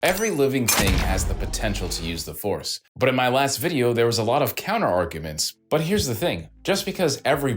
Every living thing has the potential to use the Force. But in my last video, there was a lot of counter-arguments. But here's the thing, just because every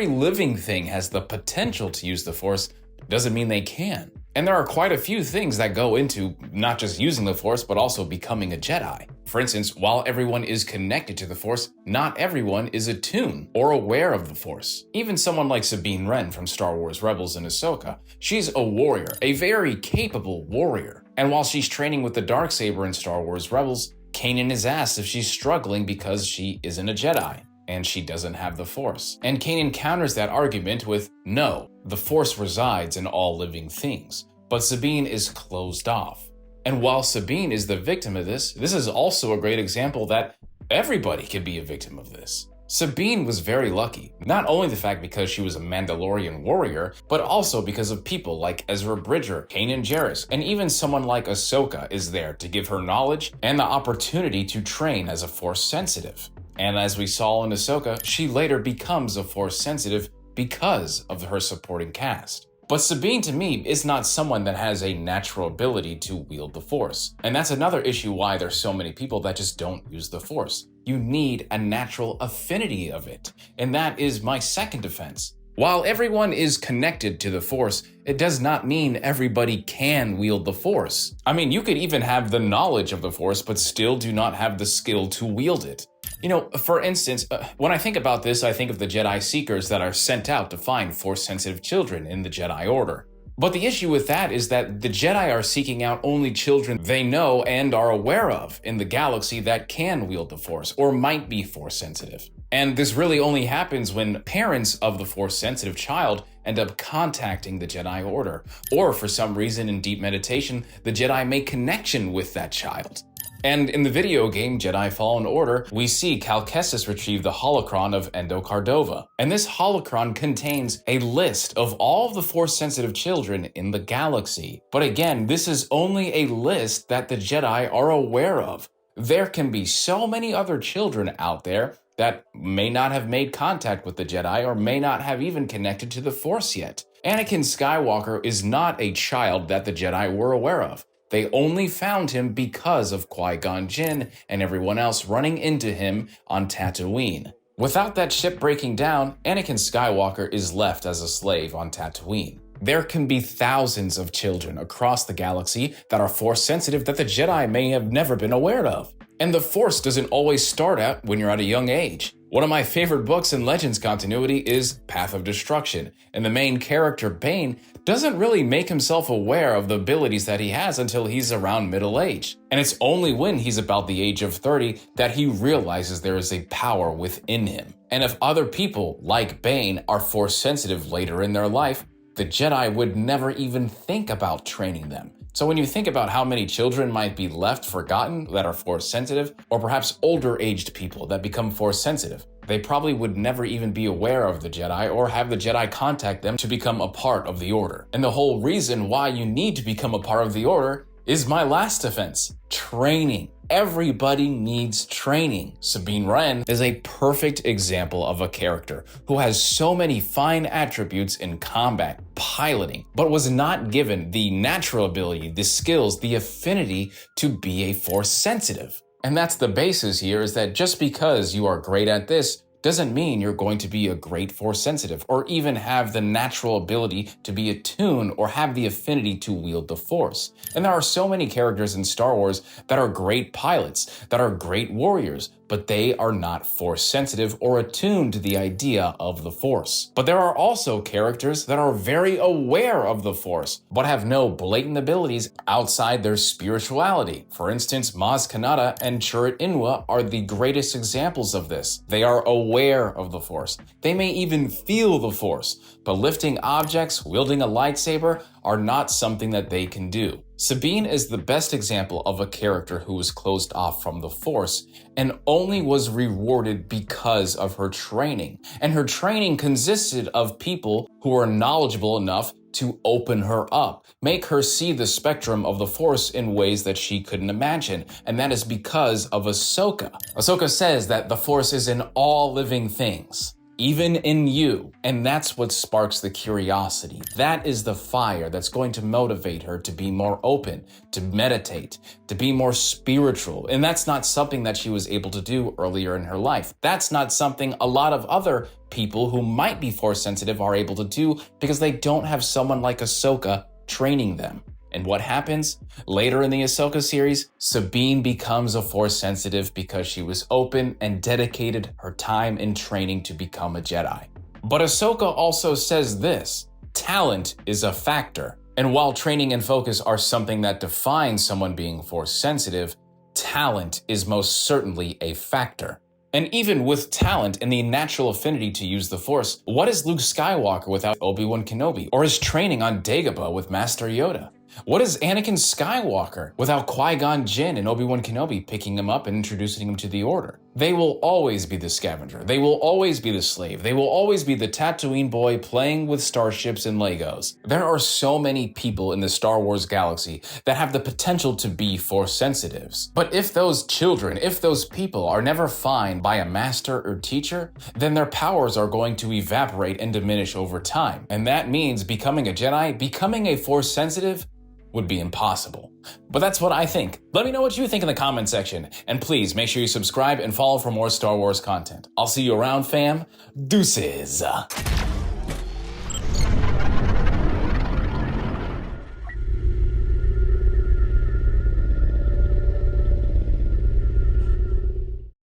living thing has the potential to use the Force, doesn't mean they can. And there are quite a few things that go into not just using the Force, but also becoming a Jedi. For instance, while everyone is connected to the Force, not everyone is attuned or aware of the Force. Even someone like Sabine Wren from Star Wars Rebels and Ahsoka, she's a warrior, a very capable warrior. And while she's training with the Darksaber in Star Wars Rebels, Kanan is asked if she's struggling because she isn't a Jedi and she doesn't have the Force. And Kanan counters that argument with, no, the Force resides in all living things. But Sabine is closed off. And while Sabine is the victim of this is also a great example that everybody could be a victim of this. Sabine was very lucky, not only the fact because she was a Mandalorian warrior, but also because of people like Ezra Bridger, Kanan Jarrus, and even someone like Ahsoka is there to give her knowledge and the opportunity to train as a Force sensitive. And as we saw in Ahsoka, she later becomes a Force sensitive because of her supporting cast. But Sabine, to me, is not someone that has a natural ability to wield the Force. And that's another issue why there's so many people that just don't use the Force. You need a natural affinity of it. And that is my second defense. While everyone is connected to the Force, it does not mean everybody can wield the Force. I mean, you could even have the knowledge of the Force, but still do not have the skill to wield it. You know, for instance, when I think about this, I think of the Jedi Seekers that are sent out to find Force-sensitive children in the Jedi Order. But the issue with that is that the Jedi are seeking out only children they know and are aware of in the galaxy that can wield the Force, or might be Force-sensitive. And this really only happens when parents of the Force-sensitive child end up contacting the Jedi Order, or for some reason in deep meditation, the Jedi make connection with that child. And in the video game Jedi Fallen Order, we see Cal Kestis retrieve the holocron of Endo Cardova. And this holocron contains a list of all of the Force-sensitive children in the galaxy. But again, this is only a list that the Jedi are aware of. There can be so many other children out there that may not have made contact with the Jedi or may not have even connected to the Force yet. Anakin Skywalker is not a child that the Jedi were aware of. They only found him because of Qui-Gon Jinn and everyone else running into him on Tatooine. Without that ship breaking down, Anakin Skywalker is left as a slave on Tatooine. There can be thousands of children across the galaxy that are Force sensitive that the Jedi may have never been aware of. And the Force doesn't always start out when you're at a young age. One of my favorite books in Legends continuity is Path of Destruction, and the main character, Bane, doesn't really make himself aware of the abilities that he has until he's around middle age. And it's only when he's about the age of 30 that he realizes there is a power within him. And if other people, like Bane, are Force sensitive later in their life, the Jedi would never even think about training them. So when you think about how many children might be left forgotten that are Force sensitive, or perhaps older aged people that become Force sensitive, they probably would never even be aware of the Jedi or have the Jedi contact them to become a part of the Order. And the whole reason why you need to become a part of the Order is my last defense: training. Everybody needs training. Sabine Wren is a perfect example of a character who has so many fine attributes in combat, piloting, but was not given the natural ability, the skills, the affinity to be a Force sensitive. And that's the basis here, is that just because you are great at this doesn't mean you're going to be a great Force sensitive or even have the natural ability to be attuned or have the affinity to wield the Force. And there are so many characters in Star Wars that are great pilots, that are great warriors, but they are not Force sensitive or attuned to the idea of the Force. But there are also characters that are very aware of the Force, but have no blatant abilities outside their spirituality. For instance, Maz Kanata and Chirrut Inwa are the greatest examples of this. They are aware of the Force. They may even feel the Force, but lifting objects, wielding a lightsaber are not something that they can do. Sabine is the best example of a character who was closed off from the Force and only was rewarded because of her training. And her training consisted of people who were knowledgeable enough to open her up, make her see the spectrum of the Force in ways that she couldn't imagine. And that is because of Ahsoka. Ahsoka says that the Force is in all living things. even in you. And that's what sparks the curiosity. That is the fire that's going to motivate her to be more open, to meditate, to be more spiritual. And that's not something that she was able to do earlier in her life. That's not something a lot of other people who might be force sensitive are able to do because they don't have someone like Ahsoka training them. And what happens? Later in the Ahsoka series, Sabine becomes a force sensitive because she was open and dedicated her time in training to become a Jedi. But Ahsoka also says this: talent is a factor. And while training and focus are something that defines someone being force sensitive, talent is most certainly a factor. And even with talent and the natural affinity to use the Force, what is Luke Skywalker without Obi-Wan Kenobi? Or his training on Dagobah with Master Yoda? What is Anakin Skywalker without Qui-Gon Jinn and Obi-Wan Kenobi picking him up and introducing him to the Order? They will always be the scavenger. They will always be the slave. They will always be the Tatooine boy playing with starships and Legos. There are so many people in the Star Wars galaxy that have the potential to be force sensitives. But if those children, if those people are never found by a master or teacher, then their powers are going to evaporate and diminish over time. And that means becoming a Jedi, becoming a force sensitive, would be impossible. But that's what I think. Let me know what you think in the comment section. And please make sure you subscribe and follow for more Star Wars content. I'll see you around, fam. Deuces.